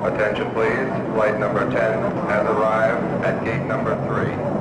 Attention please, flight number 10 has arrived at gate number 3.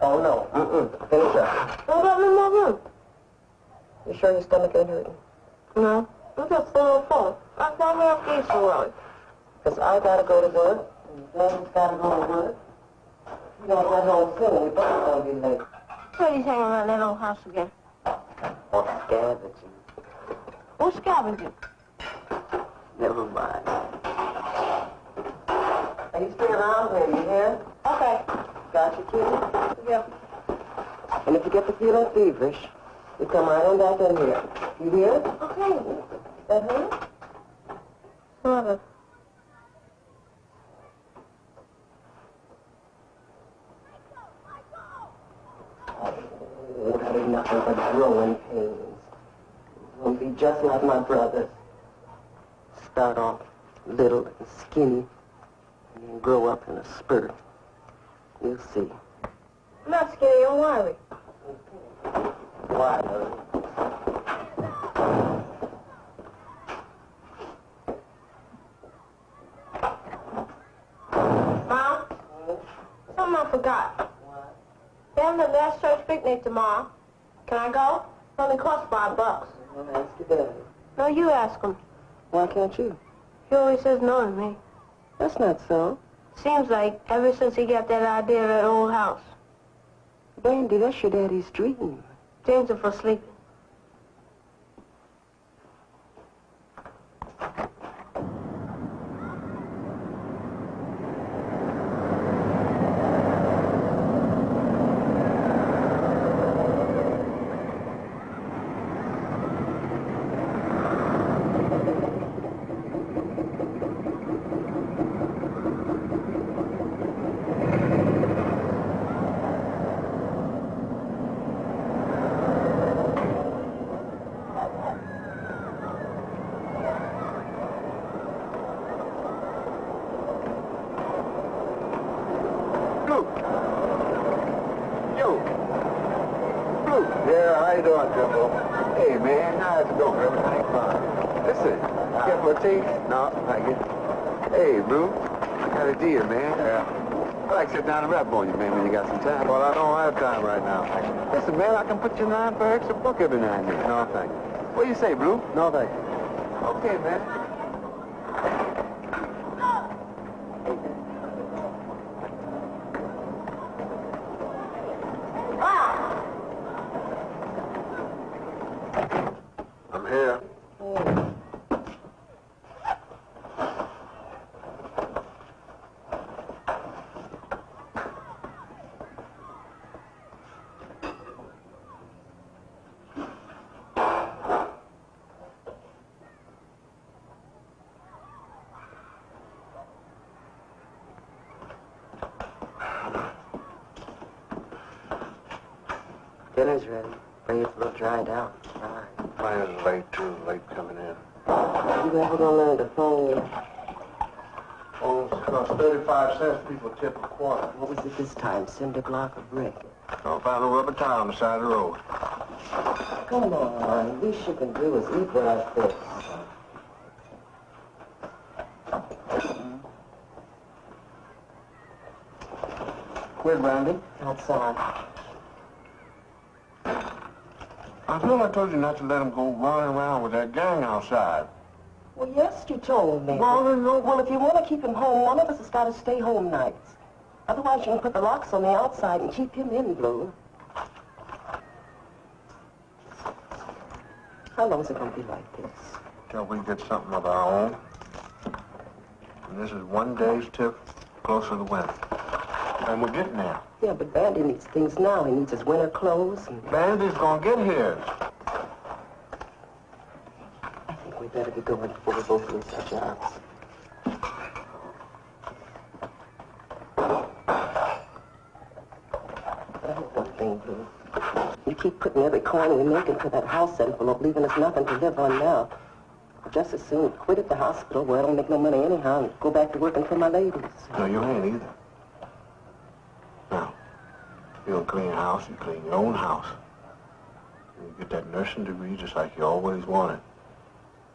Oh, no. Finish up. What about me more room? You sure your stomach ain't hurting? No. I'm just still on phone. I thought we have to eat so early. Because I gotta go to work, and Daddy's gotta go to work. You got that whole thing, we both gonna be late. What are you saying around that old house again? Oh, scavenging. Who's scavenging? Never mind. Are you still around here? You here? Okay. Got you, kitty? Yeah. And if you get to feeling feverish, you come right on back in here. You hear? Okay. That hurt? What? That ain't nothing but growing pains. You'll be just like my brothers. Start off little and skinny, and then grow up in a spurt. You'll see. I'm not skinny, I'm wily. Why, Mom? Something I forgot. What? They're having the last church picnic tomorrow. Can I go? It only costs $5. I'll ask your daddy. No, you ask him. Why can't you? He always says no to me. That's not so. Seems like ever since he got that idea of that old house. Vandy, that's your daddy's dream. Dreams are for sleeping. Yeah, how you doing, Jimbo? Hey, man, how's it going? Everything fine. Listen, care for a tea? No, thank you. Hey, Blue, I got a deal, man. Yeah. I'd like to sit down and rap on you, man, when you got some time. Well, I don't have time right now. Listen, man, I can put you in line for an extra buck every now and then. No, thank you. What do you say, Blue? No, thank you. Okay, man. I'm here. Dinner's ready. Afraid it's a little dried out. Mine is late, too. Late coming in. You ever gonna learn to phone? Oh, it costs 35 cents. People tip a quarter. What was it this time? Cinder block or brick? I'll find a rubber tire on the side of the road. Come on. Least you can do is eat what I fix. Where's Brandy? Outside. I thought I told you not to let him go running around with that gang outside. Well, yes, you told me. Well, Well, if you want to keep him home, one of us has got to stay home nights. Otherwise, you can put the locks on the outside and keep him in, Blue. How long is it going to be like this? Till we get something of our own. And this is one day's tip closer to winter. And we're getting there. Yeah, but Vandy needs things now. He needs his winter clothes and... Bandy's gonna get his. I think we better get going before we both lose our jobs. I hope one thing, Blue. You keep putting every coin we make into that house envelope, leaving us nothing to live on now. I'll just as soon quit at the hospital where I don't make no money anyhow and go back to working for my ladies. No, you ain't either. Now, you don't clean a house, you clean your own house. You get that nursing degree just like you always wanted.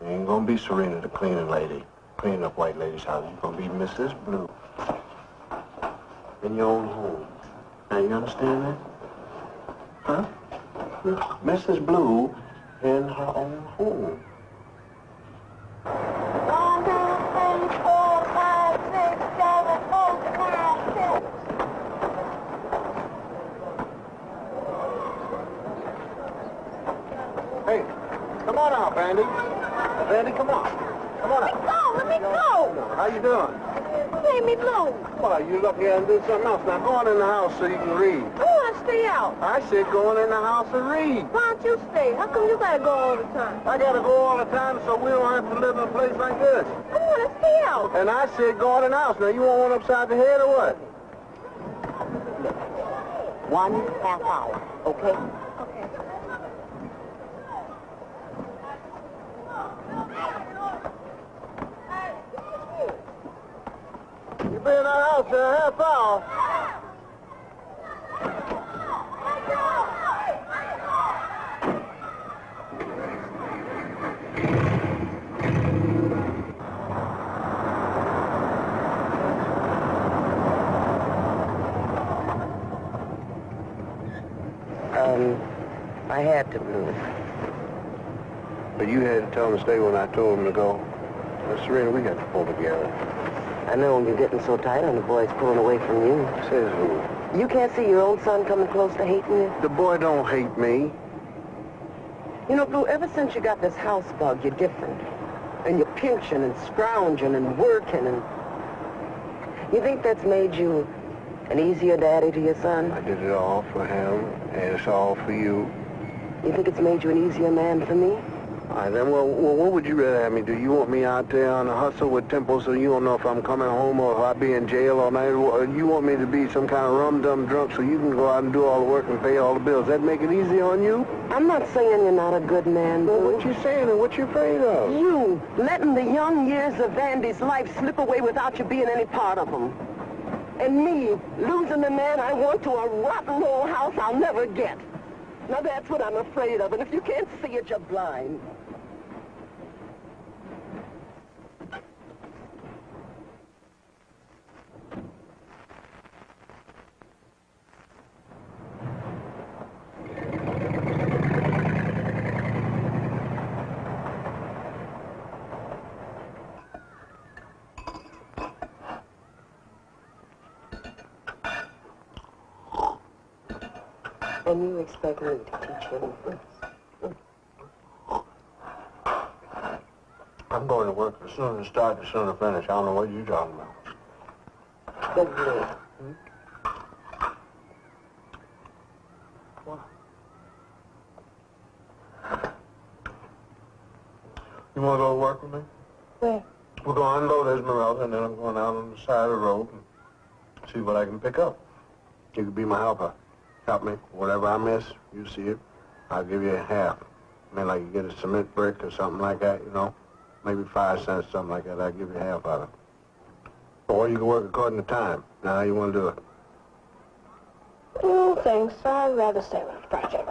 You ain't gonna be Serena, the cleaning lady, cleaning up white ladies' houses. You're gonna be Mrs. Blue. In your own home. Now, you understand that? Huh? Mrs. Blue in her own home. 1, 2, 3, 4, 5, 6, 7, 8, 9, 10. Hey, come on out, Vandy. Vandy, come on. Come on out. Let me go. How you doing? You made me blue. Well, you look here and do something else. Now, go on in the house so you can read. I want to stay out. I said go on in the house and read. Why don't you stay? How come you gotta go all the time? I gotta go all the time so we don't have to live in a place like this. I want to stay out. And I said go on in the house. Now, you want one upside the head or what? 1.5 hour, okay? Okay. You be in that house in a half hour. I had to move. But you had to tell him to stay when I told him to go. Serena, we got to pull together. I know you're getting so tight on the boys pulling away from you. Says who? You can't see your own son coming close to hating you? The boy don't hate me. You know, Blue, ever since you got this house bug, you're different. And you're pinching and scrounging and working and... You think that's made you an easier daddy to your son? I did it all for him, and it's all for you. You think it's made you an easier man for me? All right, then, well, what would you rather have me do? You want me out there on the hustle with Temple so you don't know if I'm coming home or if I be in jail all night? Or you want me to be some kind of rum-dum drunk so you can go out and do all the work and pay all the bills? That make it easy on you? I'm not saying you're not a good man, Blue. Well, what you saying and what you afraid of? You letting the young years of Vandy's life slip away without you being any part of them. And me losing the man I want to a rotten old house I'll never get. Now that's what I'm afraid of, and if you can't see it, you're blind. And you expect me to teach him this? I'm going to work as soon as start, as soon as finish. I don't know what you're talking about. Then Blue. What? You want to go to work with me? Where? We're going to unload Esmeralda, and then I'm going out on the side of the road and see what I can pick up. You can be my helper. Help me. Whatever I miss, you see it. I'll give you a half. I mean, like you get a cement brick or something like that, you know. Maybe 5 cents, something like that. I'll give you half of it. Or you can work according to time. Now, how you want to do it? No, thanks. I'd rather stay with the project.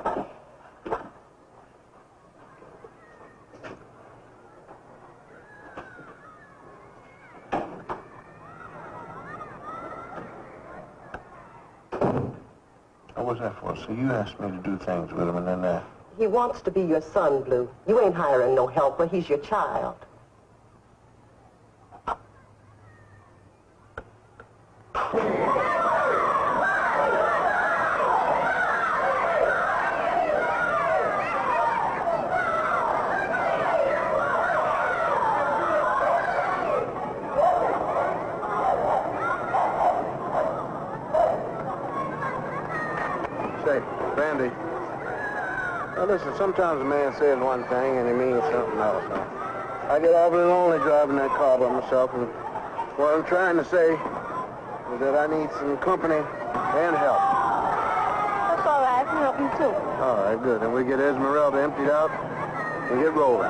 What was that for? So you asked me to do things with him, and then He wants to be your son, Blue. You ain't hiring no helper. He's your child. Say, Vandy. Now listen, sometimes a man says one thing and he means something else. I get awfully lonely driving that car by myself, and what I'm trying to say is that I need some company and help. That's all right. I can help you, too. All right, good. Then we get Esmeralda emptied out and get rolling.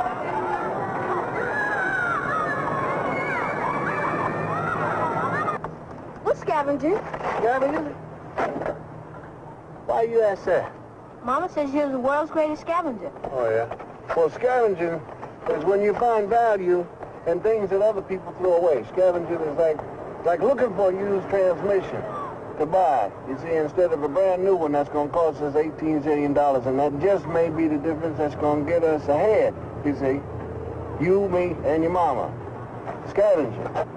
What's scavenging? Scavenging? Why you ask that? Mama says you're the world's greatest scavenger. Oh, yeah? Well, scavenging is when you find value in things that other people throw away. Scavenging is like looking for a used transmission to buy. You see, instead of a brand new one that's going to cost us $18 zillion, and that just may be the difference that's going to get us ahead, you see. You, me, and your mama. Scavenging.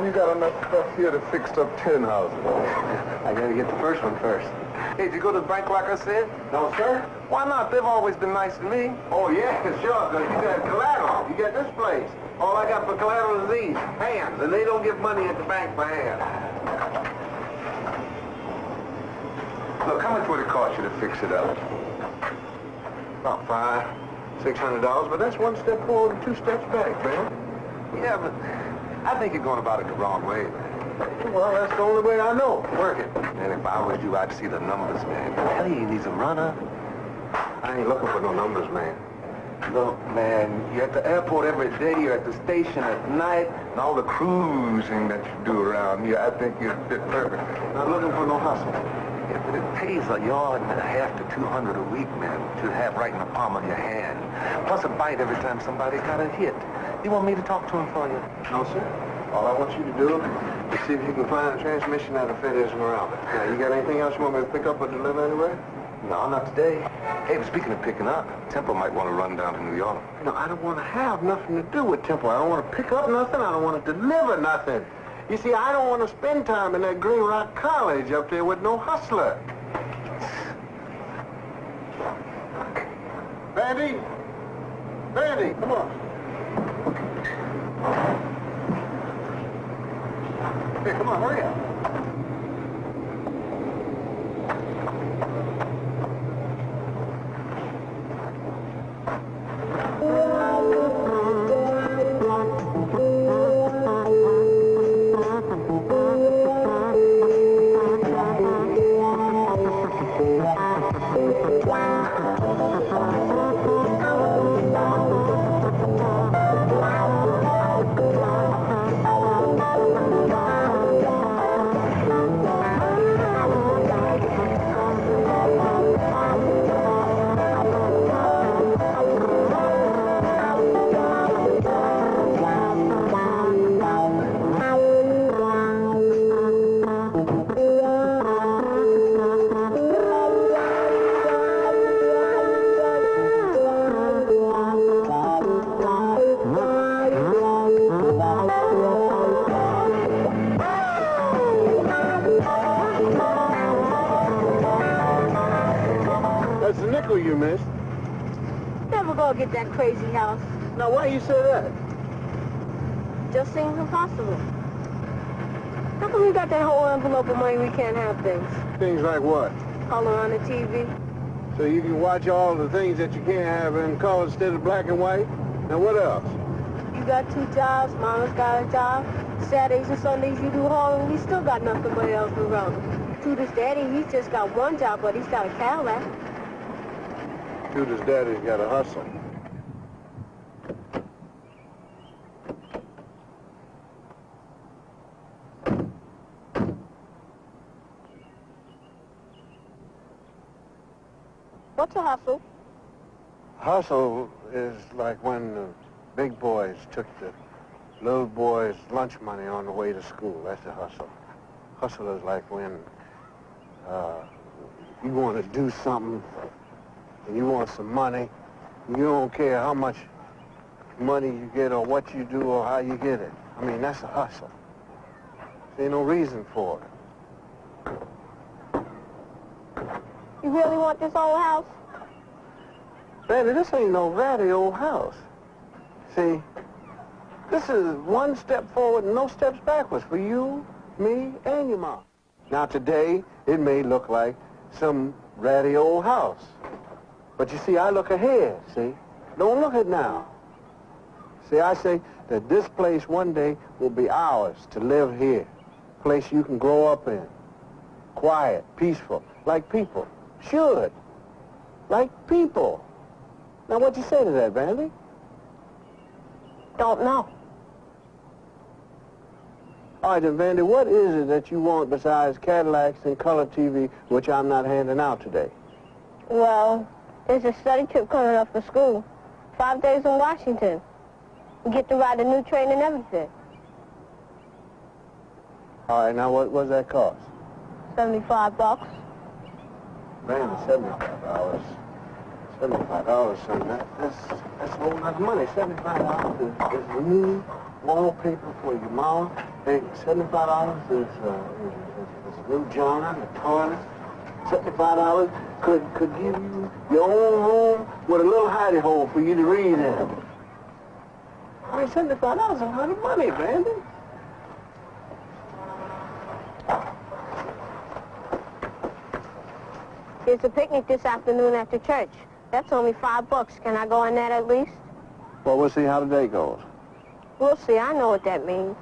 You got enough stuff here to fix up 10 houses. I got to get the first one first. Hey, did you go to the bank like I said? No, sir? Why not? They've always been nice to me. Oh, yeah, sure, because you got collateral. You got this place. All I got for collateral is these, hands, and they don't give money at the bank for hands. Look, how much would it cost you to fix it up? About $500-600, but that's one step forward and 2 steps back, man. Yeah, but I think you're going about it the wrong way. Well, that's the only way I know. Work it. And if I was you, I'd see the numbers, man. Hey, he needs a runner. I ain't looking for no numbers, man. Look, man, you're at the airport every day, you're at the station at night, and all the cruising that you do around here, I think you'd fit perfectly. Not looking for no hustle. Yeah, but it pays $1.50 to $200 a week, man, to have right in the palm of your hand. Plus a bite every time somebody got a hit. You want me to talk to him for you? No, sir. All I want you to do is see if you can find a transmission that will fit Esmeralda. Now, you got anything else you want me to pick up or deliver anywhere? No, not today. Hey, but speaking of picking up, Temple might want to run down to New York. No, I don't want to have nothing to do with Temple. I don't want to pick up nothing. I don't want to deliver nothing. You see, I don't want to spend time in that Green Rock College up there with no hustler. Vandy? Vandy, come on. Hey, come on, hurry up. That's the nickel you missed. Never gonna get that crazy house. Now, why you say that? Just seems impossible. How come you got that whole envelope of money we can't have things? Things like what? Color on the TV. So you can watch all the things that you can't have in color instead of black and white? And what else? You got 2 jobs, Mama's got a job. Saturdays and Sundays you do home, and we still got nothing but else around. Tudor's daddy, he's just got 1 job, but he's got a Cadillac. Tudor's daddy's got a hustle. What's a hustle? Hustle is like when the big boys took the little boys' lunch money on the way to school. That's a hustle. Hustle is like when you want to do something and you want some money. You don't care how much money you get or what you do or how you get it. I mean, that's a hustle. There ain't no reason for it. You really want this old house? Baby, this ain't no ratty old house. See, this is 1 step forward and no steps backwards for you, me, and your mom. Now, today, it may look like some ratty old house. But you see, I look ahead, see? Don't look at now. See, I say that this place one day will be ours to live here. Place you can grow up in. Quiet, peaceful, like people should. Like people. Now, what'd you say to that, Vandy? Don't know. All right, then, Vandy, what is it that you want besides Cadillacs and color TV, which I'm not handing out today? Well, there's a study trip coming up for school. 5 days in Washington. You get to ride a new train and everything. All right, now, what does that cost? $75. Vandy, $75. $75, son. That's a whole lot of money. $75 is new wallpaper for your mom. Hey, $75 is new john, a toilet. $75 could give you your own home with a little hidey hole for you to read in. I mean, $75 is a lot of money, Vandy. There's a picnic this afternoon after church. That's only $5. Can I go on that at least? Well, we'll see how the day goes. We'll see. I know what that means.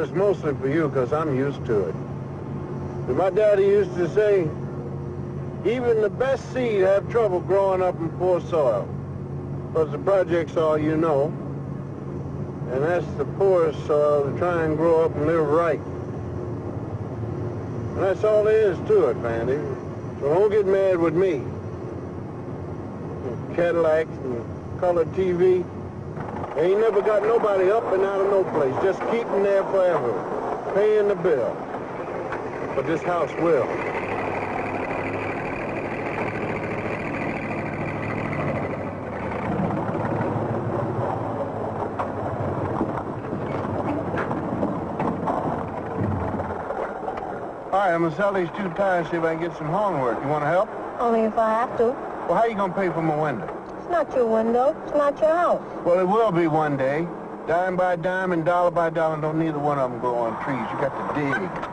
is mostly for you because I'm used to it. But my daddy used to say, even the best seed have trouble growing up in poor soil. Because the project's all you know. And that's the poorest soil to try and grow up and live right. And that's all there is to it, Vandy. So don't get mad with me. Cadillacs and colored TV. They ain't never got nobody up and out of no place. Just keep them there forever, paying the bill. But this house will. All right, I'm gonna sell these 2 tires, see if I can get some homework. You wanna help? Only if I have to. Well, how you gonna pay for my window? It's not your window. It's not your house. Well, it will be one day. Dime by dime and dollar by dollar. Don't neither one of them grow on trees. You got to dig.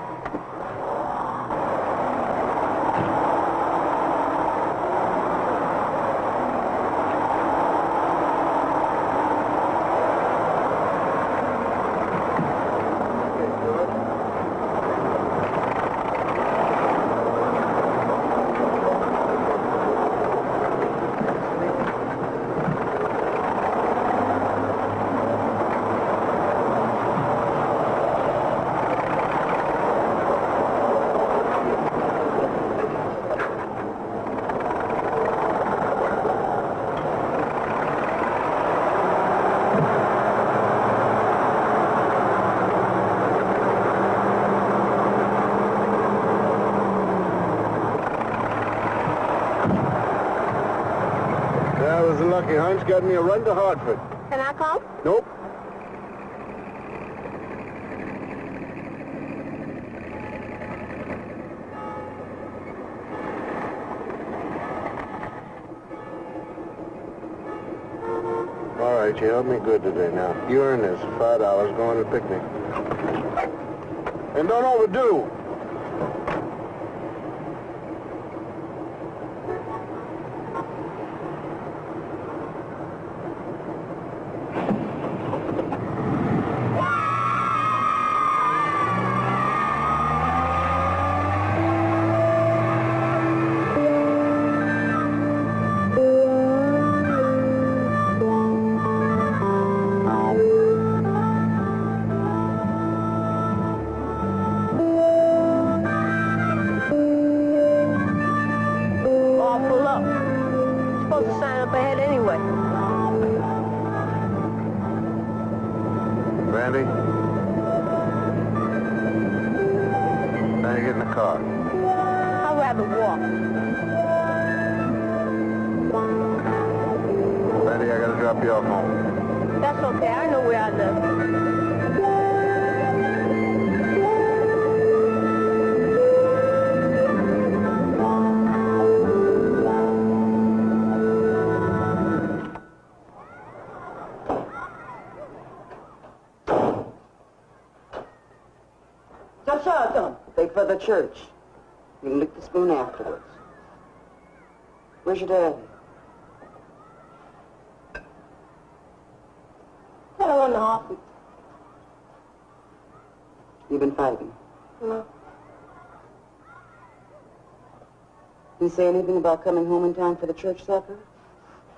Lucky Hines got me a run to Hartford. Can I come? Nope. All right, you helped me good today. Now, you earn this, $5 going to the picnic. And don't overdo. Vandy? Now you get in the car. I'd rather walk. Vandy, I gotta drop you off home. That's okay. I know where I live. For the church. You can lick the spoon afterwards. Where's your daddy? I don't want to office. You been fighting? No. Did he say anything about coming home in time for the church supper?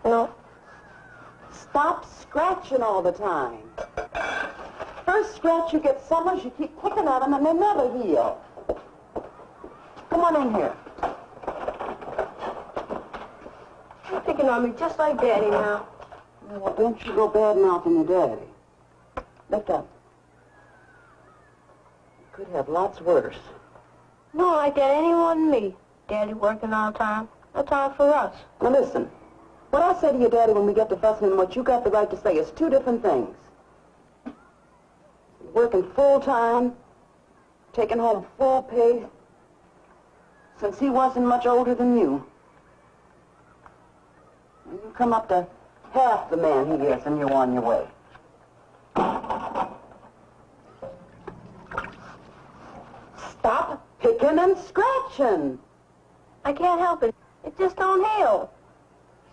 No. Stop scratching all the time. First scratch you get summers, you keep picking at them and they never heal. Come on in here. You're picking on me just like Daddy now. Well, don't you go bad-mouthing your daddy. Lift up. You could have lots worse. No, like that ain't one me. Daddy working all the time. No time for us. Now listen, what I say to your daddy when we get to fussing and what you got the right to say is 2 different things. Working full-time, taking home full pay, since he wasn't much older than you. You come up to half the man he is and you're on your way. Stop picking and scratching. I can't help it. It just don't heal.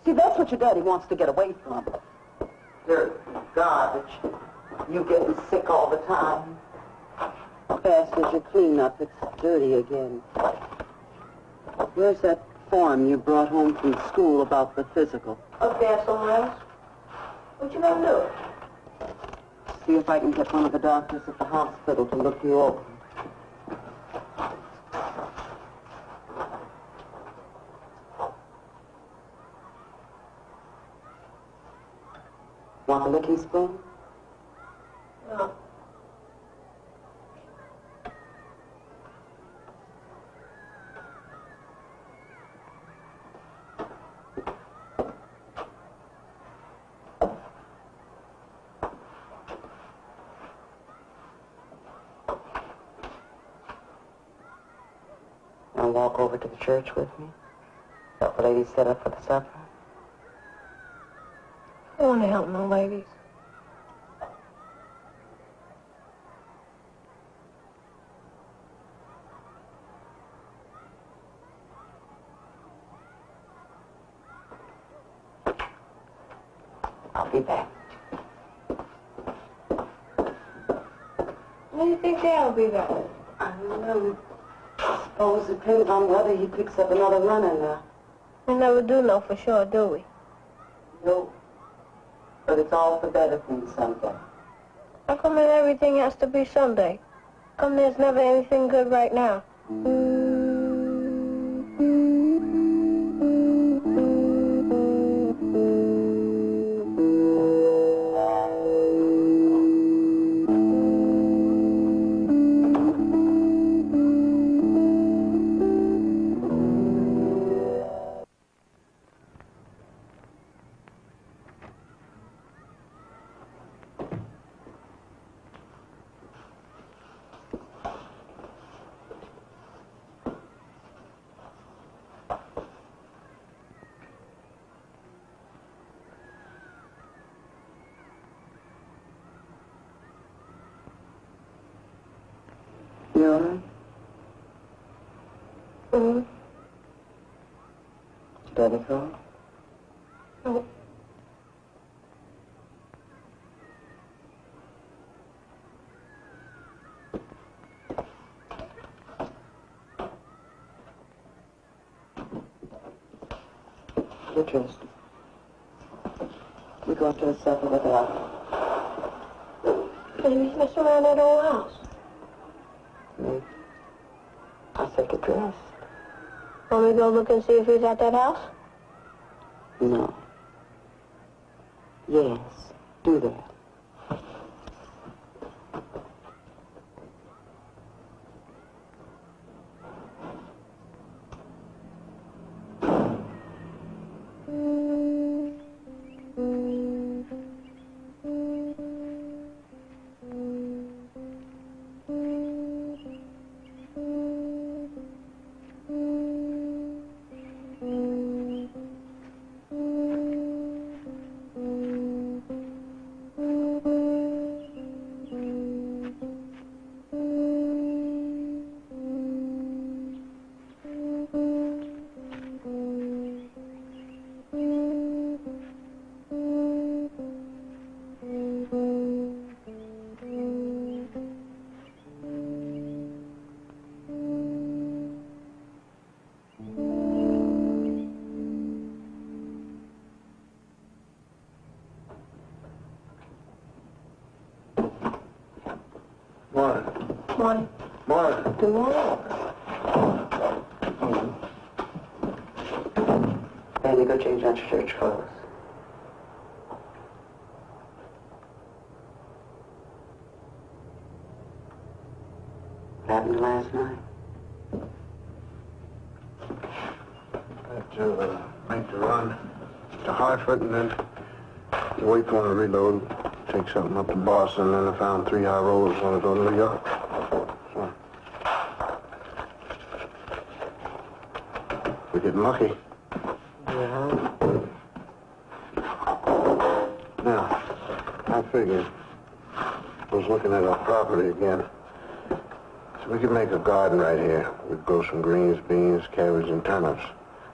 See, that's what your daddy wants to get away from. Dirt, garbage, you getting sick all the time. Fast as you clean up, it's dirty again. Where's that form you brought home from school about the physical? Up there somewhere else. What you gonna do? See if I can get one of the doctors at the hospital to look you over. Want a licking spoon? No. Walk over to the church with me? Help the ladies set up for the supper? I don't want to help no ladies. I'll be back. When do you think Dad'll be back? I don't know. Suppose it depends on whether he picks up another run or not. We never do know for sure, do we? No. But it's all for better things someday. How come that everything has to be someday? How come there's never anything good right now? You all right? Mm-hmm. Daddy call? No. Richard, we go to the supper without. Baby's messing around that old house. I'll take a dress. Want me to go look and see if he's at that house? No. Yes, do that. Morning. Morning. Good morning. Vandy, go change out your church clothes. What happened last night? I had to make the run to Hartford and then wait for him to reload, take something up to Boston, and then I found 3 high roads, wanted to go to New York. So, we're getting lucky. Yeah. Now, I figured, I was looking at our property again. So we could make a garden right here. We'd grow some greens, beans, cabbage, and turnips.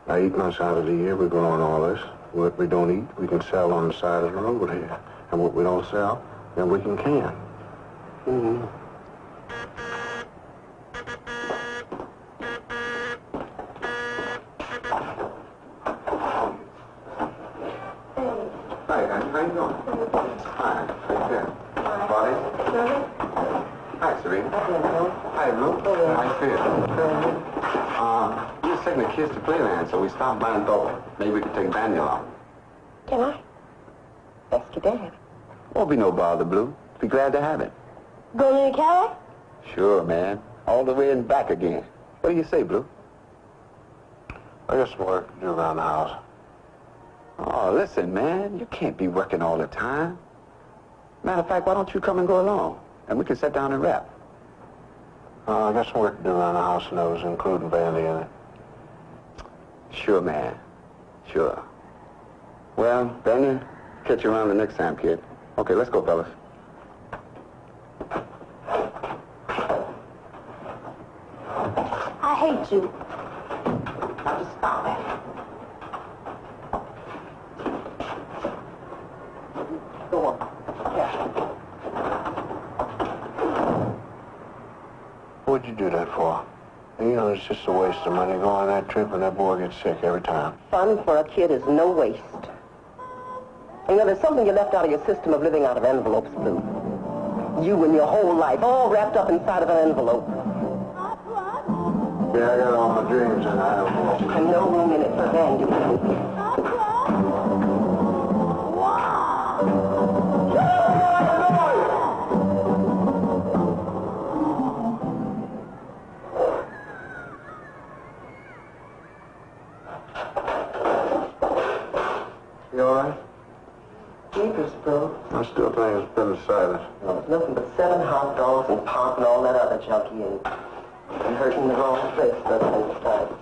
Now, 8 months out of the year, we're growing all this. What we don't eat, we can sell on the side of the road here. And what we don't sell, then we can. Mm-hmm. How you doing? Fine. Right there. Body? Hi, Serena. Hi, Lou. How you feel? We were taking the kids to Playland, so we stopped by and thought maybe we could take Vandy along. Can I? Ask your dad. Won't be no bother, Blue. Be glad to have it. Going in the Cadillac? Sure, man. All the way and back again. What do you say, Blue? I got some work to do around the house. Oh, listen, man. You can't be working all the time. Matter of fact, why don't you come and go along? And we can sit down and rap. I got some work to do around the house, and I was including Vandy in it. Sure, man. Sure. Well, Vandy, catch you around the next time, kid. Okay, let's go, fellas. I hate you. Now just stop it. Go on. Yeah. What'd you do that for? You know, it's just a waste of money. Go on that trip and that boy gets sick every time. Fun for a kid is no waste. You know, there's something you left out of your system of living out of envelopes, Blue. You and your whole life, all wrapped up inside of an envelope. Yeah, I got all my dreams in that envelope. And no room in it for Vandy. You all right? Jeepers, Bro. I still think it's appendicitis. No, it's nothing but 7 hot dogs and pop and all that other junk you ate. And hurting the wrong place, that's appendicitis.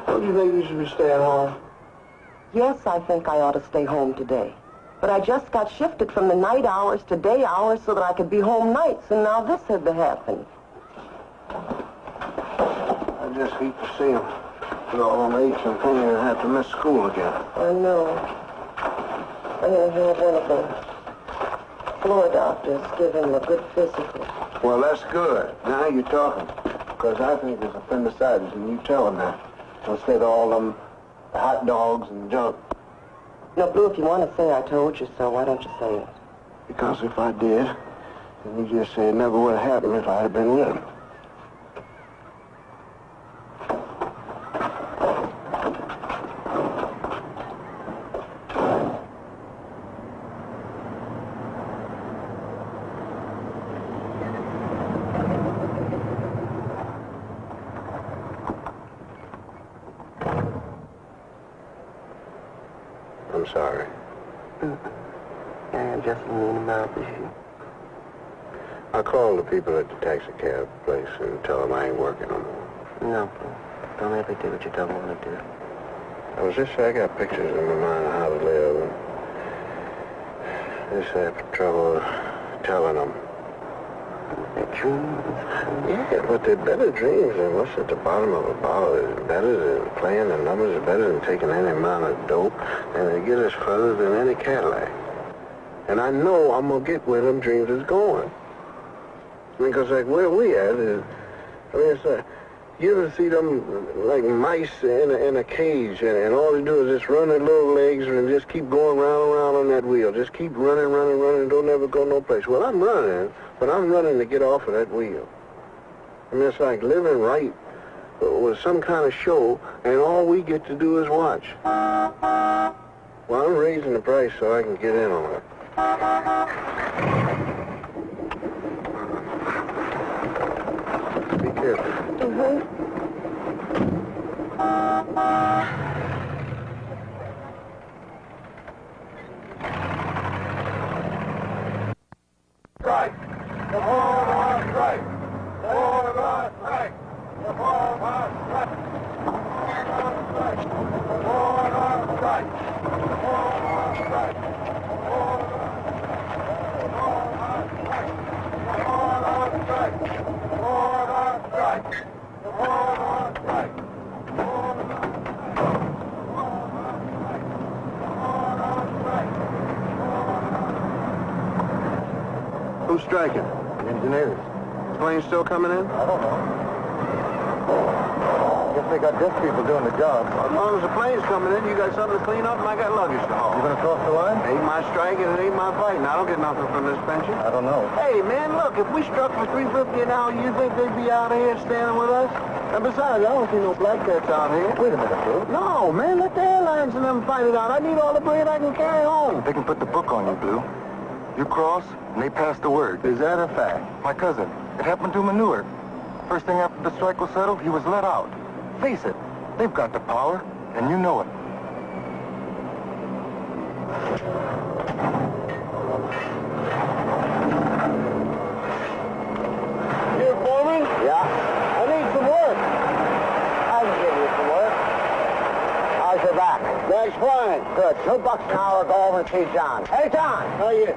Don't you think you should be staying home? Yes, I think I ought to stay home today. But I just got shifted from the night hours to day hours so that I could be home nights, and now this had to happen. I just hate to see him. With all them aches and pain and have to miss school again. I know. I'm going to have one of the floor doctors give him a good physical. Well, that's good. Now you're talking. Because I think it's appendicitis, and you tell him that. Instead of all them hot dogs and junk. No, Blue, if you want to say I told you so, why don't you say it? Because if I did, then you just say it never would have happened if I had been with him. I'm sorry. I just mean about you. I'll call the people at the taxi cab place and tell them I ain't working no more. No, don't ever do what you don't want to do. I was just saying, I got pictures in my mind of how to live, and just have trouble telling them. They're dreams. Yeah, but they're better dreams than what's at the bottom of a bottle. It's better than playing the numbers. It's better than taking any amount of dope, and they get us further than any Cadillac. And I know I'm going to get where them dreams is going. I mean, because like where we at is, I mean, it's like, you ever see them like mice in a cage, and all they do is just run their little legs and just keep going round and round on that wheel. Just keep running, don't ever go no place. Well, I'm running, but I'm running to get off of that wheel. I mean, it's like living right with some kind of show, and all we get to do is watch. Well, I'm raising the price so I can get in on it. Be careful. Mm-hmm. Strike! The ball on strike! Ball on strike! The ball on strike! Ball on strike! Ball on strike! Ball on strike! Ball on strike! Ball on strike! Ball on strike! Ball on strike! Who's striking? Engineers. The plane's still coming in? I don't know. Guess they got deaf people doing the job. As long as the plane's coming in, you got something to clean up, and I got luggage to haul. You gonna cross the line? It ain't my strike, and it ain't my fighting. I don't get nothing from this pension. I don't know. Hey, man, look, if we struck for $3.50 an hour, you think they'd be out here standing with us? And besides, I don't see no black cats out here. Wait a minute, Blue. No, man, let the airlines and them fight it out. I need all the bread I can carry home. They can put the book on you, Blue. You cross, and they pass the word. Is that a fact? My cousin, it happened to him in Newark. First thing after the strike was settled, he was let out. Face it, they've got the power, and you know it. You foreman? Yeah? I need some work. I can give you some work. How's your back? That's fine. Good. $2 an hour, go over and see John. Hey, John! How you?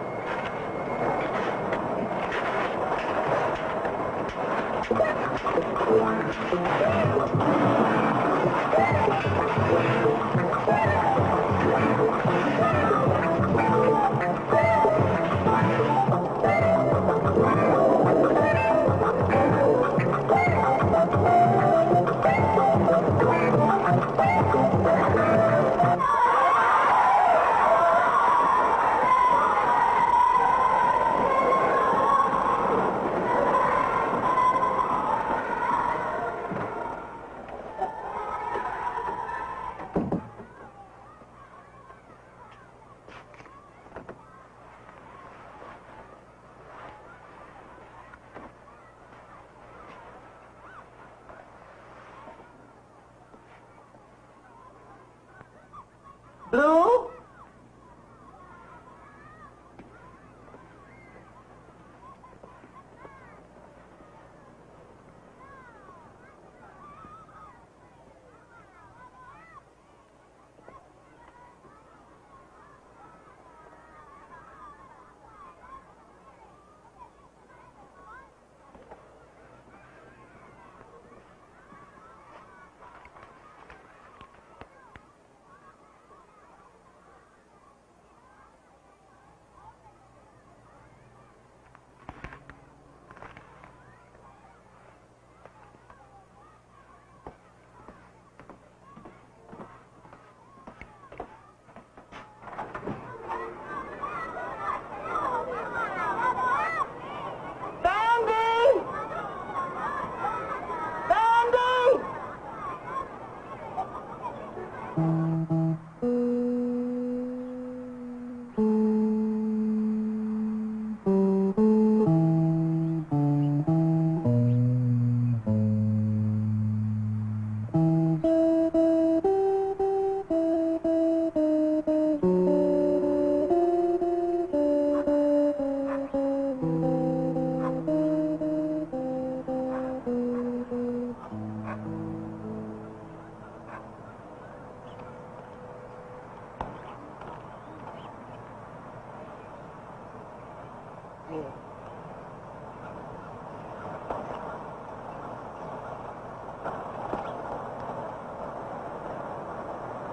Blue?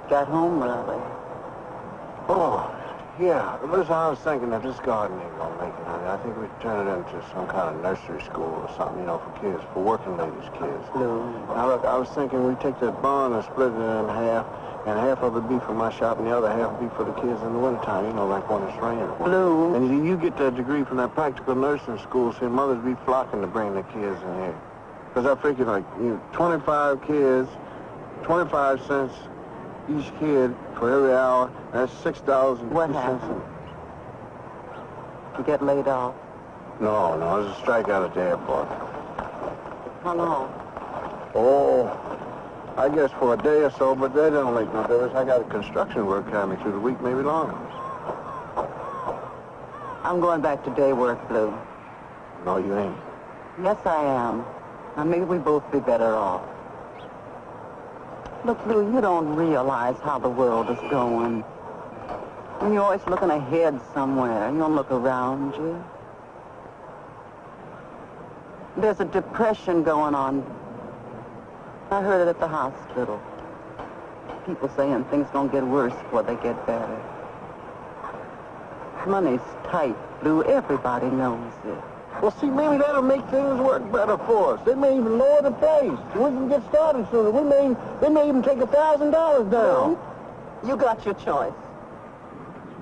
Got home early. Oh, yeah. Listen, I was thinking that this garden ain't gonna make it, honey. I think we'd turn it into some kind of nursery school or something, you know, for kids, for working ladies' kids. Blue. Now, look, I was thinking we'd take that barn and split it in half, and half of it be for my shop, and the other half be for the kids in the wintertime, you know, like when it's raining. Blue. And you get that degree from that practical nursing school, see, mothers be flocking to bring the kids in here. Because I figured, like, 25 kids, 25 cents each kid for every hour, that's $6.02. What happened? You get laid off? No, there's a strike out at the airport. How long? Oh, I guess for a day or so, but that don't make no difference. I got construction work carrying me through the week, maybe longer. I'm going back to day work, Blue. No, you ain't. Yes, I am. Now, maybe we both be better off. Look, Blue, you don't realize how the world is going. When you're always looking ahead somewhere, you don't look around you. There's a depression going on. I heard it at the hospital. People saying things don't get worse before they get better. Money's tight, Blue. Everybody knows it. Well, see, maybe that'll make things work better for us. They may even lower the price. We can get started sooner. They may even take $1,000 down. You got your choice.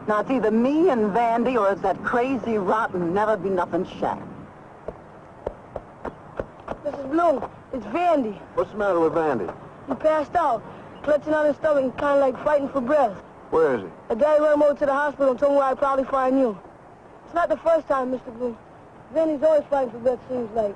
Now, it's either me and Vandy or it's that crazy, rotten, never-be-nothing shack. Mrs. Blue, it's Vandy. What's the matter with Vandy? He passed out, clutching on his stomach, kind of like fighting for breath. Where is he? A guy ran him over to the hospital and told me where I'd probably find you. It's not the first time, Mr. Blue. Vandy's always fighting for breath, seems like.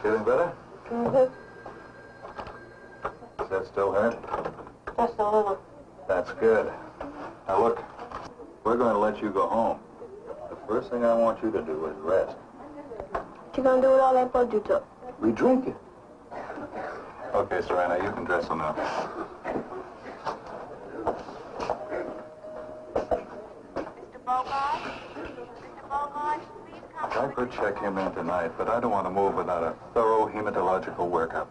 Feeling better? Mm-hmm. Does that still hurt? Just a little. That's good. Now look, we're going to let you go home. The first thing I want you to do is rest. What you gonna do with all that blood you took? We drink it. Okay, Serena, you can dress him up. Mr. Bogart? Mr. Bogart, please come. I could check him in tonight, but I don't want to move without a thorough hematological workup.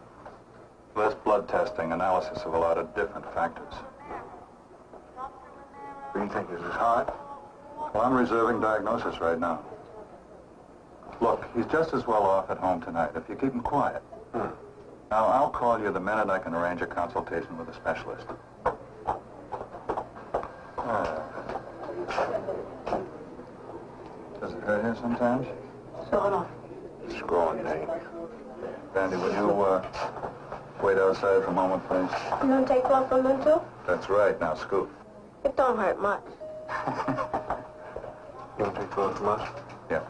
Less blood testing, analysis of a lot of different factors. What do you think? Is his heart? Well, I'm reserving diagnosis right now. Look, he's just as well off at home tonight if you keep him quiet. Now, I'll call you the minute I can arrange a consultation with a specialist. Does it hurt here sometimes? Sort of. Screwing thing. Vandy, will you, wait outside for a moment, please? You gonna take off from them too? That's right. Now, scoot. It don't hurt much. You want to take clothes from us? Yeah.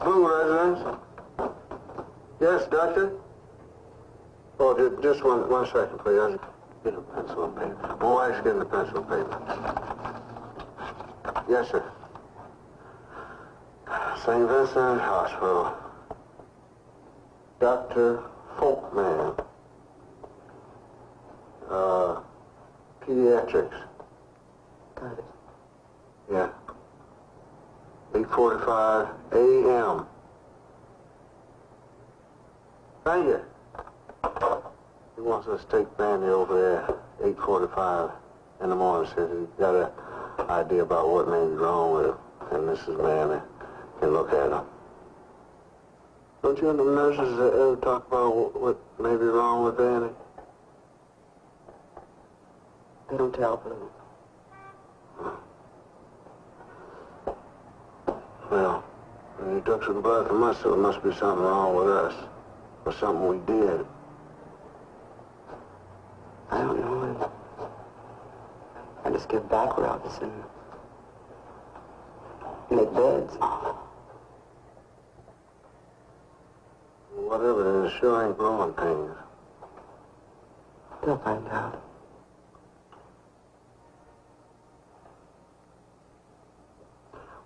Blue residence? Yes, doctor? Oh, just one second, please. I'll get a pencil and paper. My wife's getting a pencil and paper. Yes, sir. St. Vincent Hospital. Dr. Folkman. Pediatrics. Got it. Yeah. 8:45 a.m. Thank you. He wants us to take Vandy over there 8:45 in the morning. Says he's got an idea about what may be wrong with him. And Mrs. Manley can look at him. Don't you and the nurses ever talk about what may be wrong with Vandy? They don't tell Blue. Well, when you took some blood from us, so there must be something wrong with us. Or something we did. I don't know. I just give back rubs and make beds. Whatever it is, sure ain't growing pains. They'll find out.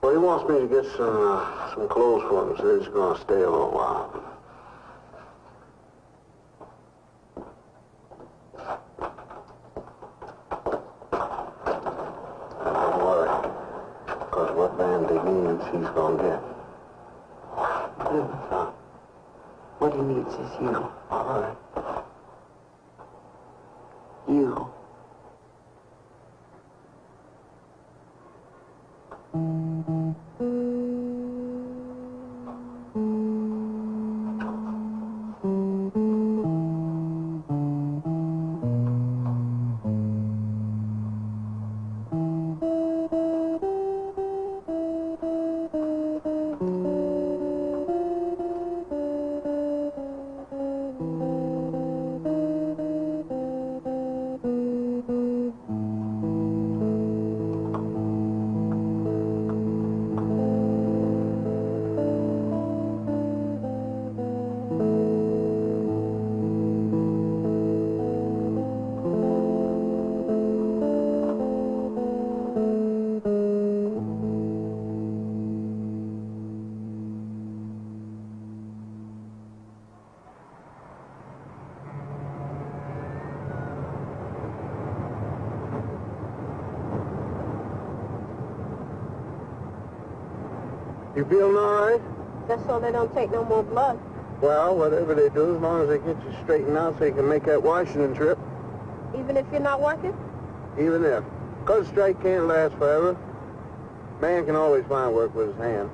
Well, he wants me to get some clothes for him, so he's going to stay a little while. And don't worry, because what Vandy needs, he's going to get. he needs is you. All right. You. You feeling all right? Just so they don't take no more blood. Well, whatever they do, as long as they get you straightened out so you can make that Washington trip. Even if you're not working? Even if. Because strike can't last forever. Man can always find work with his hand.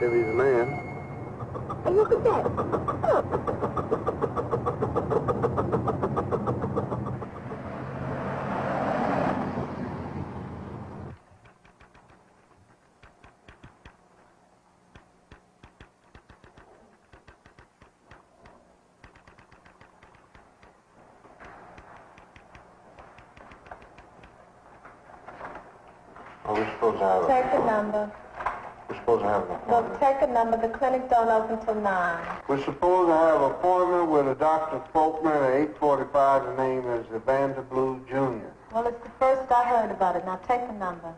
If he's a man. Hey, look at that. Look. Oh, we're supposed to have Take a number. We're supposed to have an No, appointment. take a number. The clinics don't open till 9. We're supposed to have an appointment with a Dr. Faulkner at 8:45. The name is Vandy Blue Jr. Well, it's the first I heard about it. Now take a number.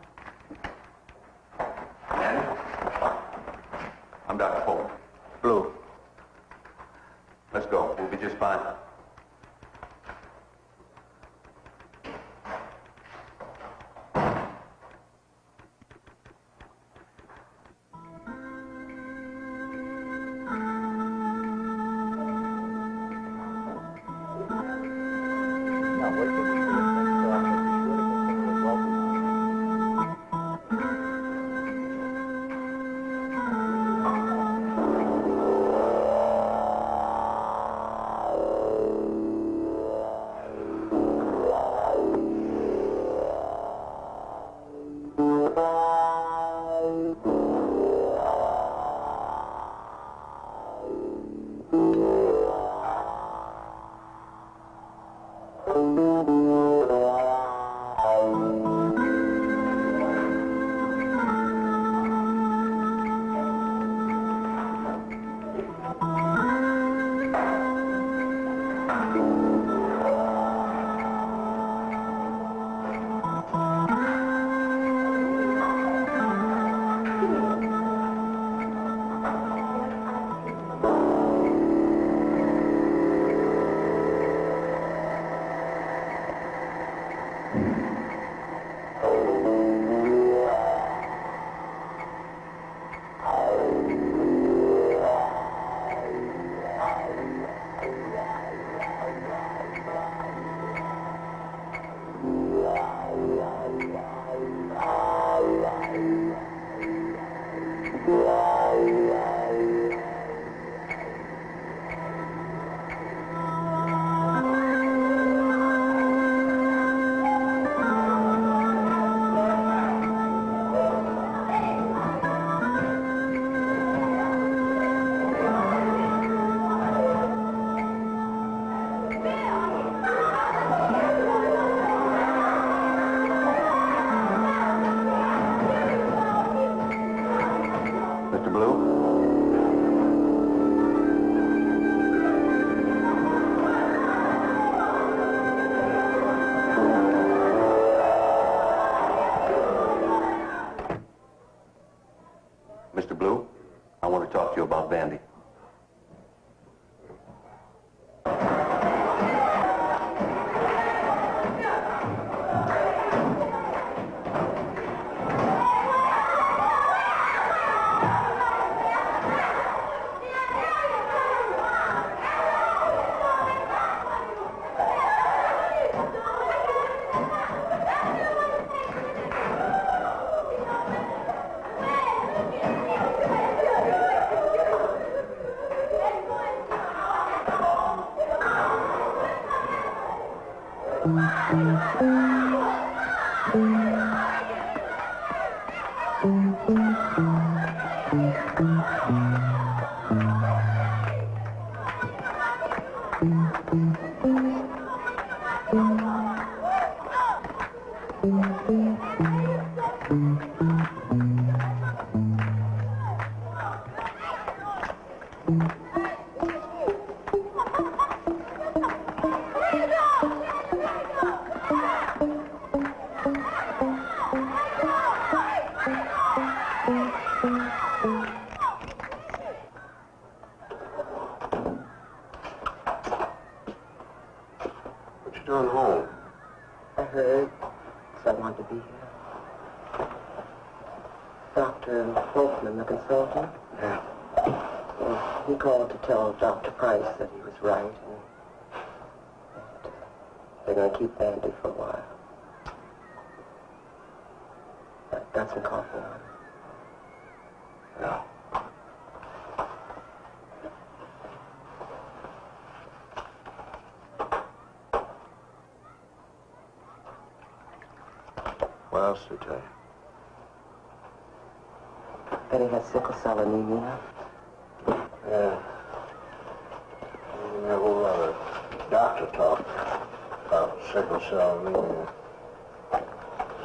Annie? I'm Dr. Polk. Blue. Let's go. We'll be just fine. They're going to keep Vandy for a while. Got some coffee on. Yeah. What else did they tell you? That he had sickle cell anemia. Yeah. A whole lot of doctor talk about sickle cell anemia.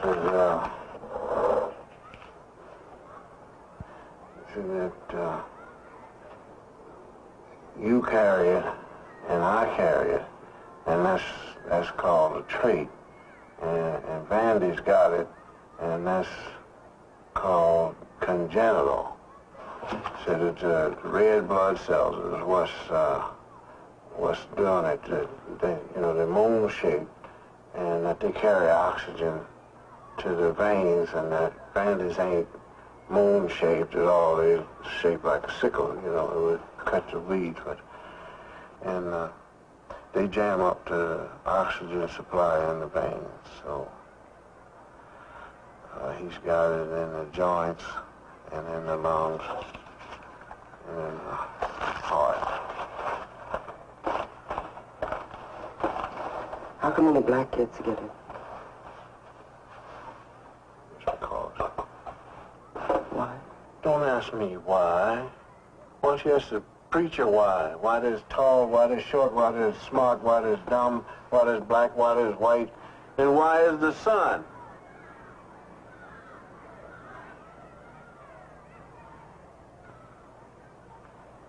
Says, that you carry it and I carry it, and that's called a trait. And Vandy's got it, and that's called congenital. So that the red blood cells is what's doing it. They're moon shaped, and that they carry oxygen to the veins, and that Vandy's ain't moon shaped at all. They're shaped like a sickle. It would cut the weeds, and they jam up the oxygen supply in the veins. So he's got it in the joints and in the lungs and in the heart. How come only black kids get it? It's because. Why? Don't ask me why. Why don't you ask the preacher why? Why there's tall, why there's short, why there's smart, why there's dumb, why there's black, why there's white, and why is the sun?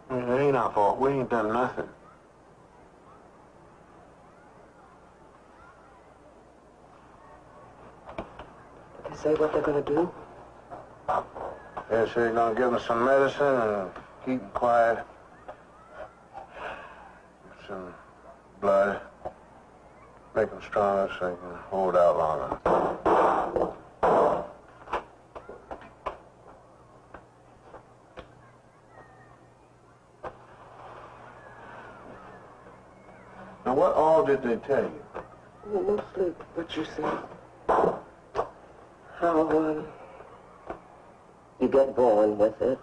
It ain't our fault. We ain't done nothing. Did they say what they're going to do? Yes, they're going to give them some medicine and keep them quiet. Some blood. Make them stronger so they can hold out longer. Now, what all did they tell you? Well, mostly what you said. How, you get born with it.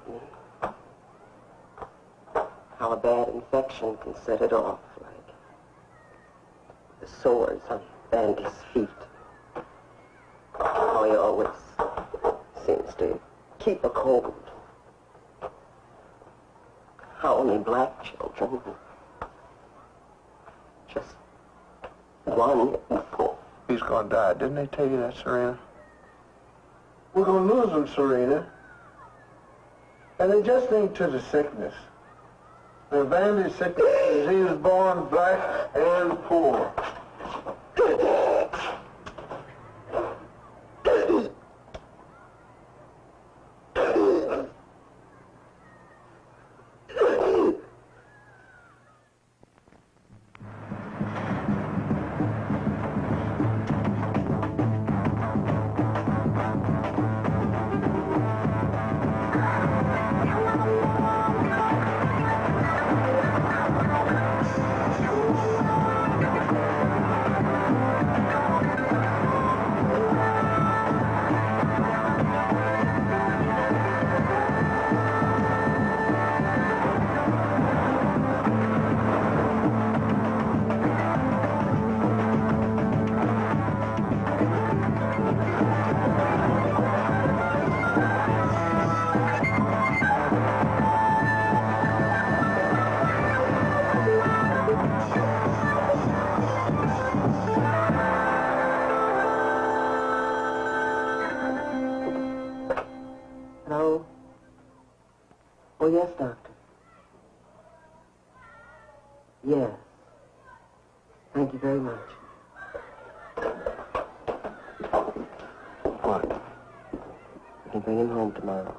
How a bad infection can set it off, like the sores on Vandy's feet. How he always seems to keep a cold. How only black children, just one equal. He's gonna die. Didn't they tell you that, Serena? We're gonna lose him, Serena. And it just ain't to the sickness. The Vandy's sickness is he was born black and poor. Oh, yes, Doctor. Yes. Thank you very much. What? You can bring him home tomorrow.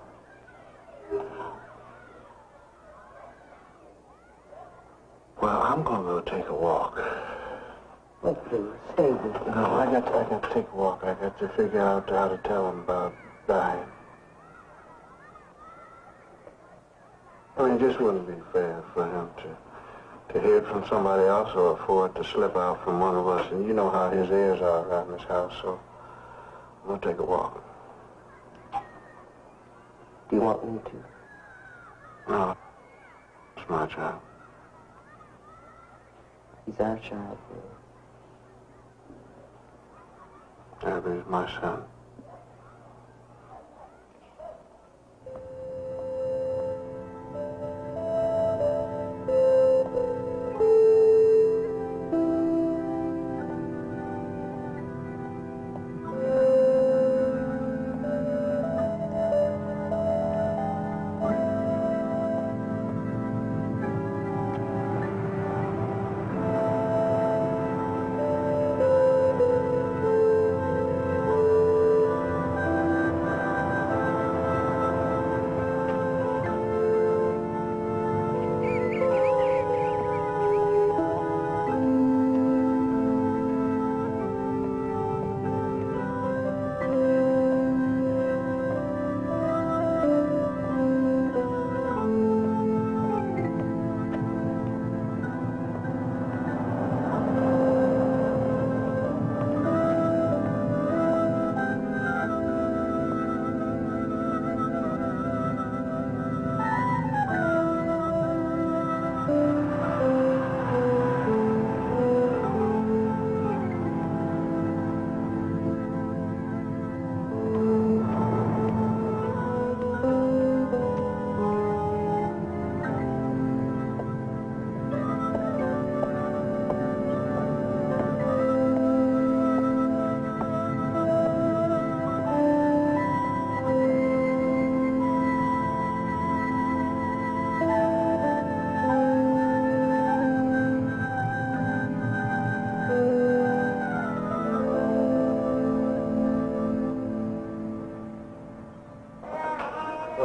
Well, I'm gonna go take a walk. Oh, please, stay with me. No, I got to take a walk. I got to figure out how to tell him about dying. I mean, it just wouldn't be fair for him to hear it from somebody else or for it to slip out from one of us. And you know how his ears are around this house, so I'm gonna take a walk. Do you want me to? No, it's my child. He's our child, Bill. Abby's my son.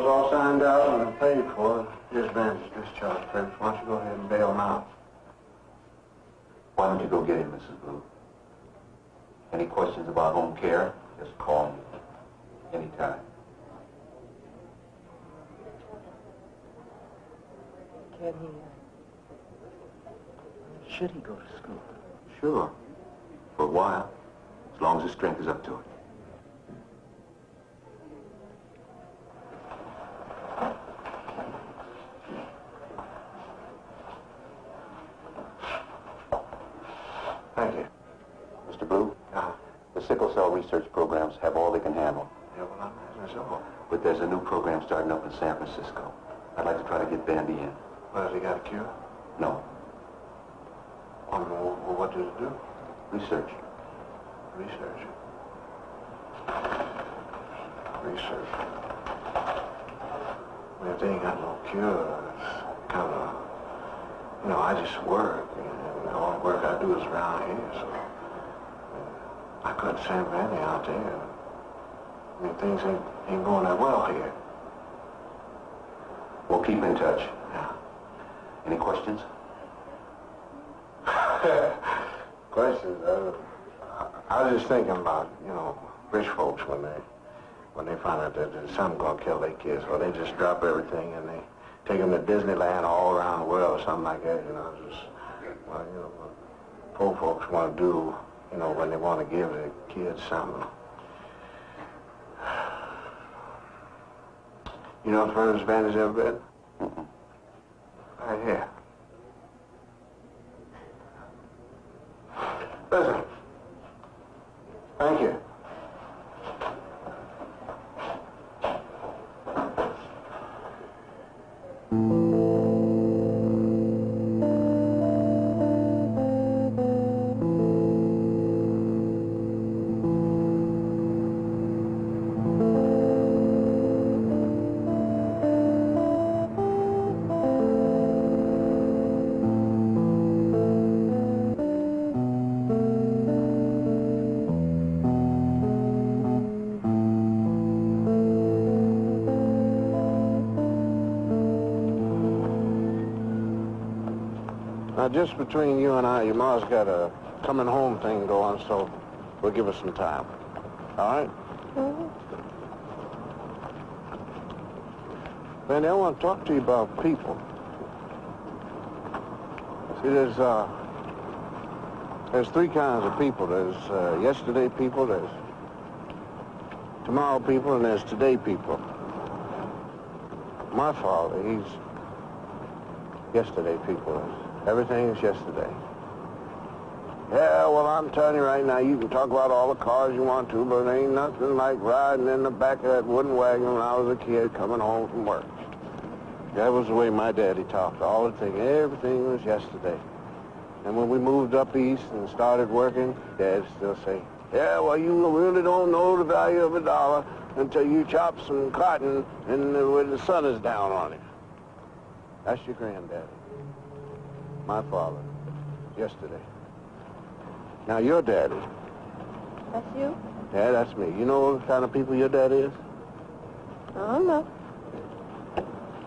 was all signed out and paid for. His Vandy's discharge papers. Why don't you go ahead and bail him out? Why don't you go get him, Mrs. Blue? Any questions about home care, just call me. Anytime. Can he? Should he go to school? Sure. For a while. As long as his strength is up to it. Thank you. Mr. Blue? The sickle cell research programs have all they can handle. Yeah, well, I imagine so. But there's a new program starting up in San Francisco. I'd like to try to get Vandy in. Well, has he got a cure? No. Well, what does it do? Research. Research. Research. I mean, if they ain't got no cure, it's kind of, I just work. And all the work I do is around here, so I couldn't send Vandy out there. I mean, things ain't going that well here. We'll keep in touch. Yeah. Any questions? Questions? I was just thinking about, rich folks when they find out that there's something gonna kill their kids, or they just drop everything and they take them to Disneyland all around the world or something like that. What poor folks want to do, when they want to give their kids something. You know the furthest Vandy's ever been? Mm-mm. Right here. Listen. Thank you. Now, just between you and I, your ma's got a coming home thing going, so we'll give her some time. All right? Mm-hmm. Vandy, I want to talk to you about people. See, there's three kinds of people. There's yesterday people, there's tomorrow people, and there's today people. My father, he's yesterday people. Everything is yesterday. Yeah, well, I'm telling you right now, you can talk about all the cars you want to, but it ain't nothing like riding in the back of that wooden wagon when I was a kid coming home from work. That was the way my daddy talked. All the thing, everything was yesterday. And when we moved up east and started working, Dad still say, yeah, well, you really don't know the value of a dollar until you chop some cotton and when the sun is down on it. That's your granddaddy. My father, yesterday. Now, your daddy. That's you? Yeah, that's me. You know what kind of people your daddy is? I don't know.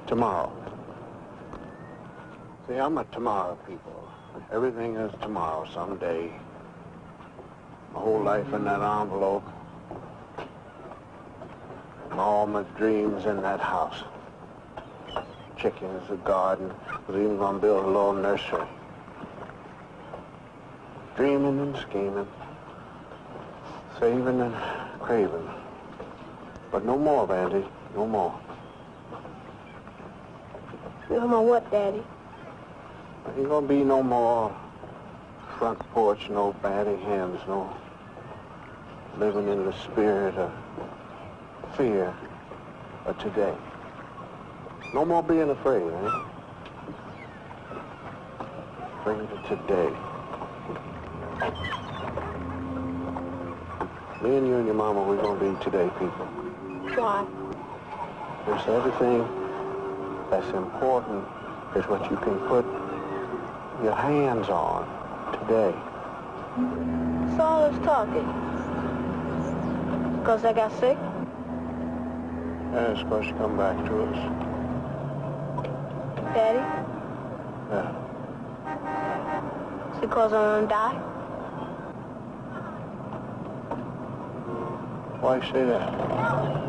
Tomorrow. See, I'm a tomorrow people. Everything is tomorrow, someday. My whole life in that envelope. All my dreams in that house. Chickens, a garden. I was even going to build a little nursery. Dreaming and scheming. Saving and craving. But no more, Vandy. No more. No more what, Daddy? Ain't gonna be no more front porch, no batting hens, no living in the spirit of fear of today. No more being afraid, eh? Afraid of today. Me and you and your mama, we're gonna be today people. Why? There's everything that's important is what you can put your hands on today. So all this talking. Because I got sick? Yeah, it's supposed to come back to us. Daddy? Yeah. It's because I'm gonna die? Why say that?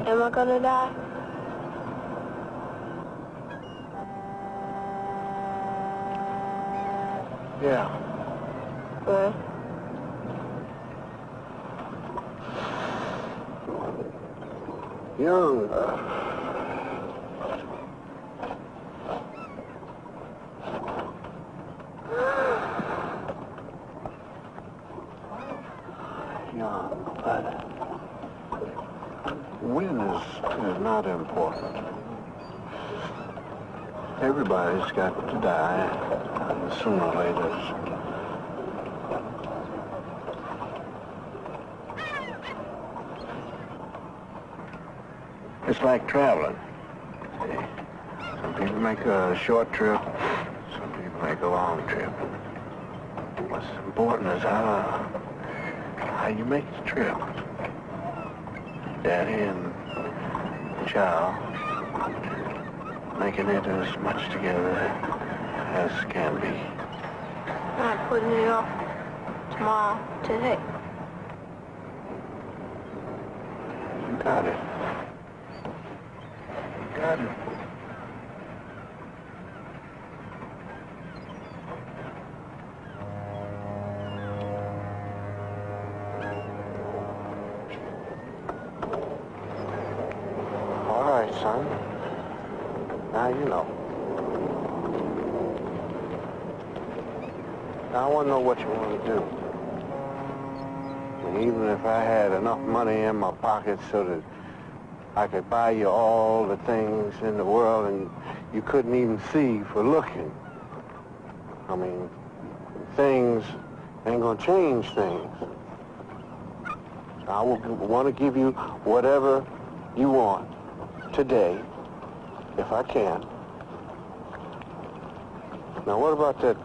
Am I gonna die? Yeah. Well, Young. Young, but when is not important. Everybody's got to die sooner or later. It's like traveling. Some people make a short trip, some people make a long trip. What's important is how you make the trip. Daddy and the child making it as much together as can be. I'm putting it off tomorrow, today. You got it. You got it. All right, son. Now you know. Now I want to know what you want to do. And even if I had enough money in my pocket so that I could buy you all the things in the world and you couldn't even see for looking. I mean, things ain't gonna change things. I want to give you whatever you want today, if I can. Now, what about that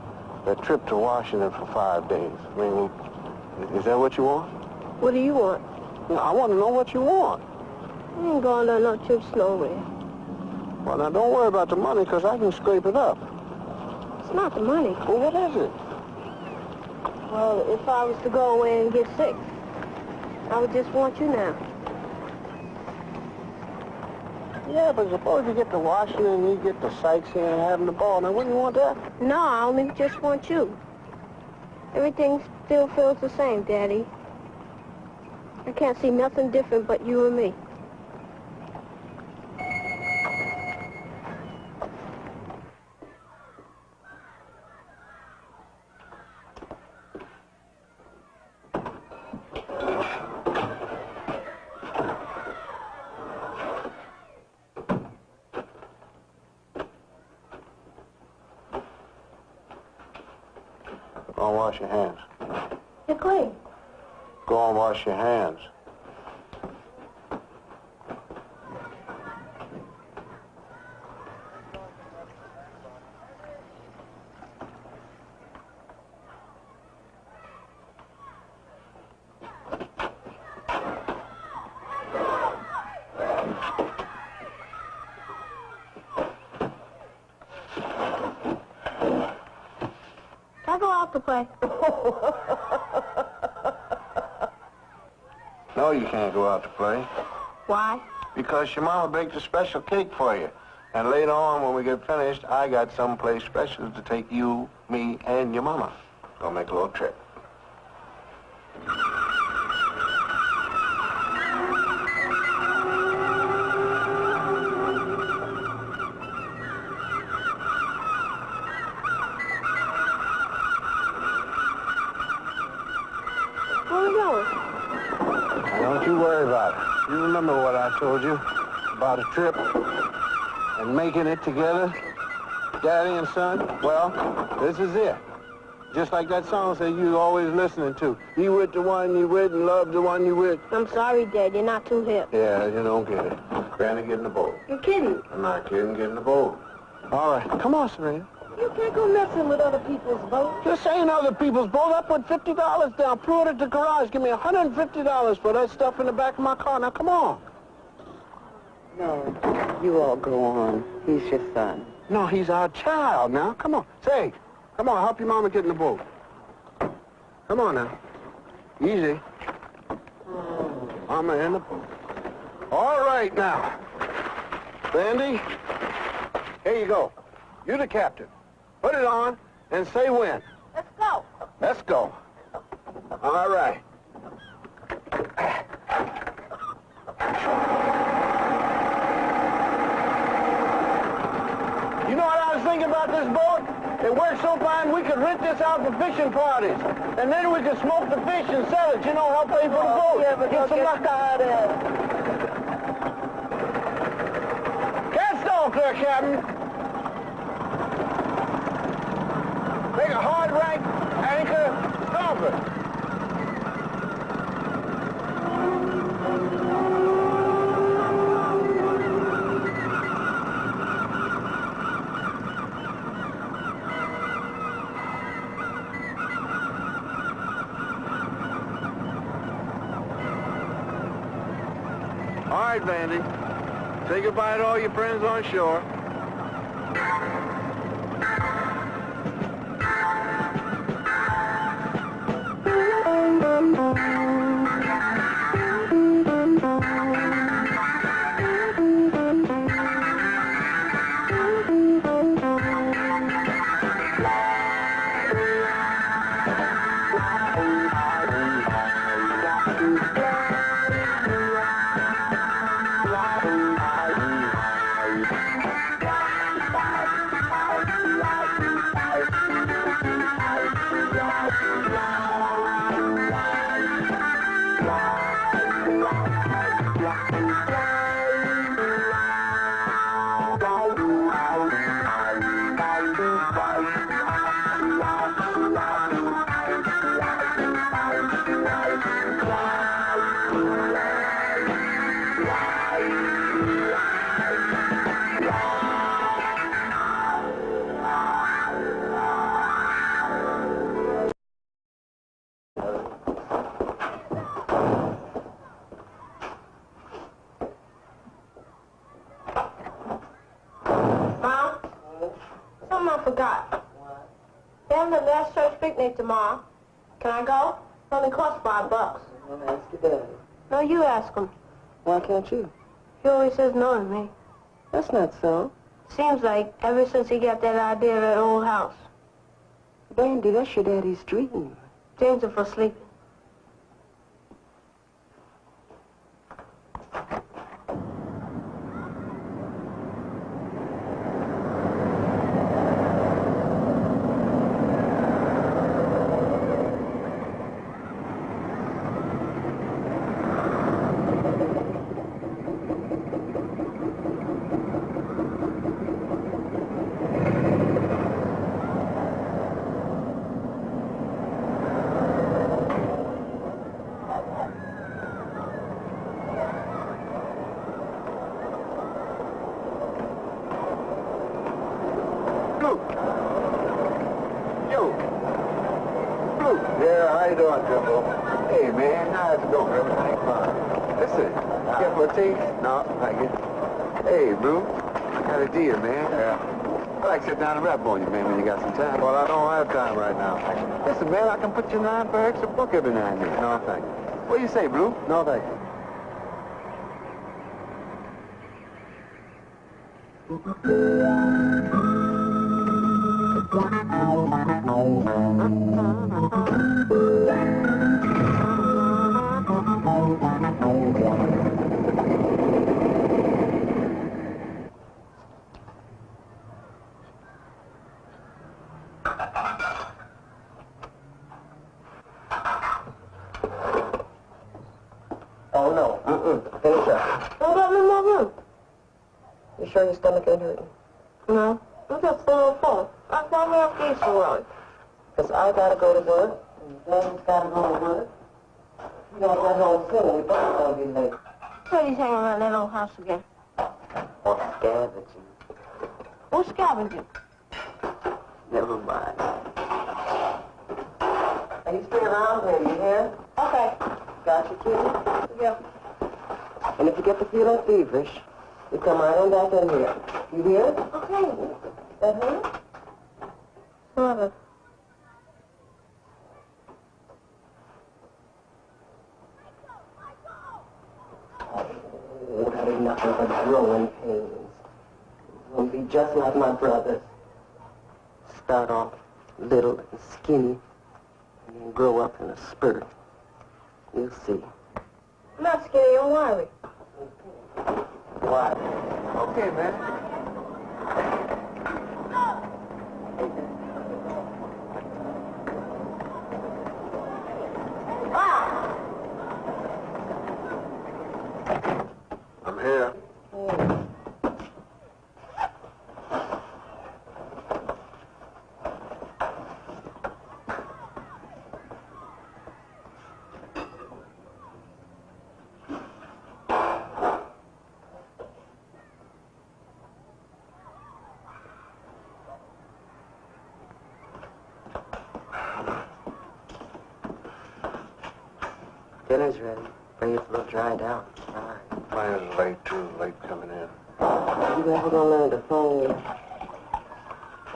trip to Washington for 5 days? I mean, is that what you want? What do you want? I want to know what you want. I ain't going on no trips nowhere. Well, now, don't worry about the money, because I can scrape it up. It's not the money. Well, what is it? Well, if I was to go away and get sick, I would just want you now. Yeah, but suppose you get to Washington and you get to sightseeing and having the ball. Now, wouldn't you want that? No, I only just want you. Everything still feels the same, Daddy. I can't see nothing different but you and me. Go and wash your hands. You're clean. Go and wash your hands. I go out to play. No, you can't go out to play. Why? Because your mama baked a special cake for you. And later on, when we get finished, I got someplace special to take you, me, and your mama. Gonna make a little trip. Where are we going? Now, don't you worry about it. You remember what I told you about a trip and making it together, daddy and son? Well, this is it. Just like that song said you always listening to. Be with the one you with and love the one you with. I'm sorry, Dad. You're not too hip. Yeah, you don't get it. Granny, get in the boat. You're kidding. I'm not kidding. Get in the boat. All right. Come on, Serena. You can't go messing with other people's boats. This ain't other people's boat. I put $50 down. Threw it at the garage. Give me $150 for that stuff in the back of my car. Now, come on. No, you all go on. He's your son. No, he's our child now. Come on. Say, come on. Help your mama get in the boat. Come on now. Easy. Mama in the boat. All right now. Vandy, here you go. You're the captain. Put it on and say when. Let's go. Let's go. All right. You know what I was thinking about this boat? It works so fine we could rent this out for fishing parties. And then we could smoke the fish and sell it, you know, help pay for the boat. Yeah, but get some luck out of it. Cast off there, Captain. Make a hard right anchor, starboard. All right, Vandy. Say goodbye to all your friends on shore. Mom? Something I forgot. What? They're having the last church picnic tomorrow. Can I go? It only costs $5. I'll ask your daddy. No, you ask him. Why can't you? He always says no to me. That's not so. Seems like ever since he got that idea of that old house. Vandy, that's your daddy's dream. Dreams are for sleeping. Yeah, how you doing, Jimbo? Hey, man, how's it going? Everything fine. Listen, care for a taste? No, thank you. Hey, Blue, I got a deal, man. Yeah. I'd like to sit down and rap on you, man, when you got some time. Well, I don't have time right now. Listen, man, I can put you in line for an extra book every now and then. No, thank you. What do you say, Blue? No, thank you. Oh, no. Finish up. What about me in my room? You sure your stomach ain't hurting? No, I'm just feeling full. I thought we have to eat so early. Because I gotta go to work, and Daddy's gotta go to work. You don't get home soon, we both gonna be late. Freddie's hanging around that old house again. Or scavenging. Who's scavenging? Never mind. Are you still around here, you hear? Okay. Got your key? Yeah. And if you get to feeling feverish, you come right on back in here. You hear? Okay. That hurt? Sort of. Oh, that ain't nothing but growing pains. Won't be just like my brothers. Start off little and skinny, and then grow up in a spurt. You'll see. I'm not scared, don't worry. Why? Okay, man. I'm here. Dinner's ready. Pray it's a little dried out. Fine. Mine is late, too. Late coming in. You ever gonna learn to phone?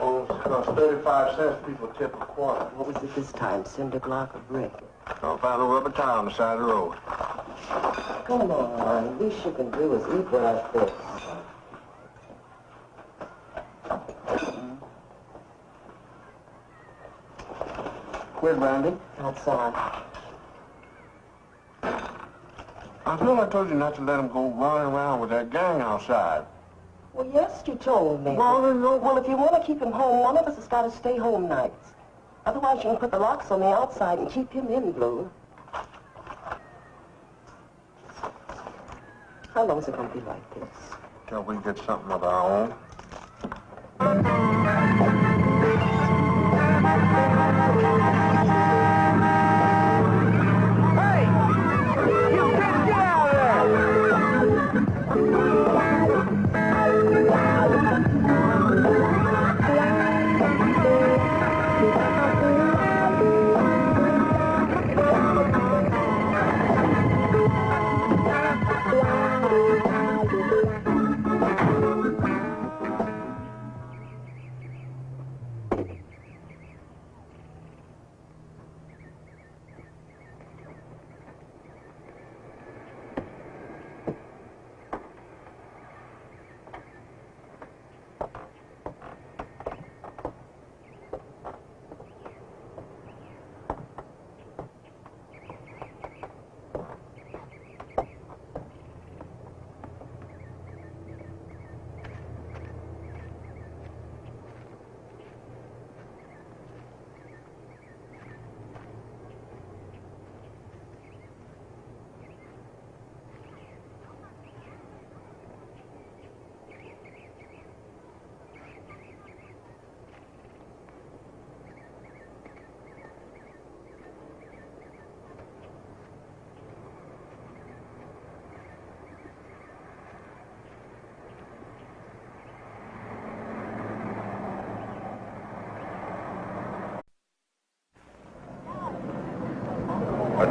Oh, it costs 35 cents. People tip a quarter. What was it this time? Cinder block or brick? I'll find a rubber tire on the side of the road. Come on. The least you can do is eat what I fix. Where's Randy? Outside. I thought I told you not to let him go running around with that gang outside. Well, yes, you told me. Well, Well, if you want to keep him home, one of us has got to stay home nights. Otherwise, you can put the locks on the outside and keep him in, Blue. How long is it going to be like this? Till we get something of our own.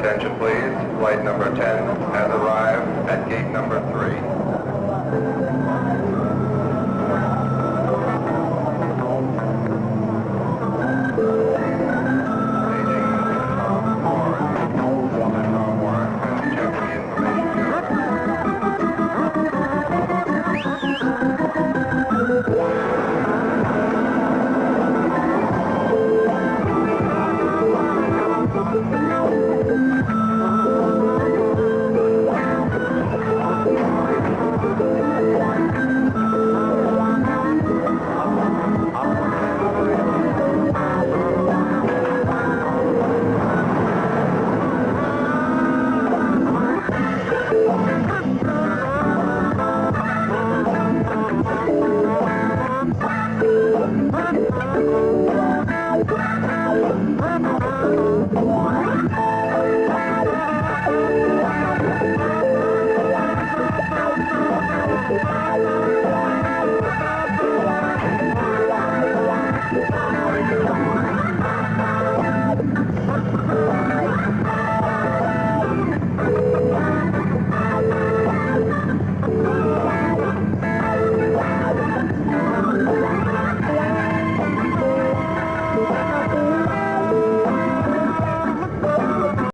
Attention please, flight number 10 has arrived at gate number 3.